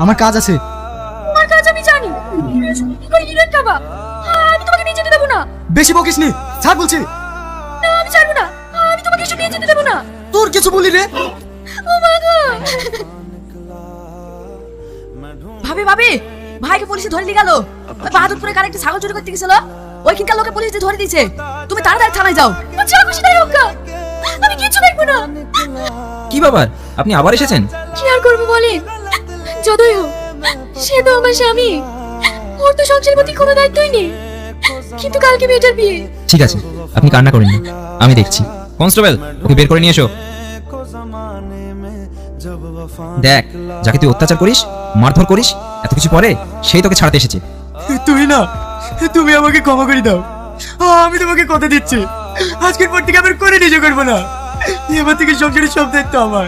আমার কাজ আছে। তোমার কাজ আমি জানি। কি করে হিরোইন খাবা? আমি তোমাকে নিয়ে যেতে দেবো না। বেশি বকিস নি, ছাড় বলছি। না আমি ছাড়বো না। আমি তোমাকে এসব নিয়ে যেতে দেবো না। তোর কিছু বলি রে? ও মা গো। ভাবি ভাবি, ভাইকে পুলিশে ধরে নিয়ে গেল। বাহাদুরপুরে কার একটা ছাগল চুরি করতে গেছিল, ওইখানকার লোকে পুলিশ ধরে দিয়েছে। তুমি তাড়াতাড়ি থানায় যাও। যা খুশি তাই হোক, আমি কিছু দেখবো না। কি ব্যাপার, আপনি আবার এসেছেন? কি আর করবো বলেন, যতই হোক সে তো আমার স্বামী, ওর তো সংসারের প্রতি কোনো দায়িত্বই নেই। কিন্তু কালকে মেয়েটার বিয়ে। ঠিক আছে, আপনি কান্না করেন না, আমি দেখছি। কনস্টেবল, ওকে বের করে নিয়ে এসো। দেখ, যাকে তুই অত্যাচার করিস, মারধর করিস, এত কিছু পরে সেই তোকে ছাড়তে এসেছে। তুই না, তুমি আমাকে ক্ষমা করে দাও। আমি তোমাকে কথা দিচ্ছি, আজকের পর থেকে আবার করে নিজে করবো না। এবার থেকে সংসারের সব দায়িত্ব আমার।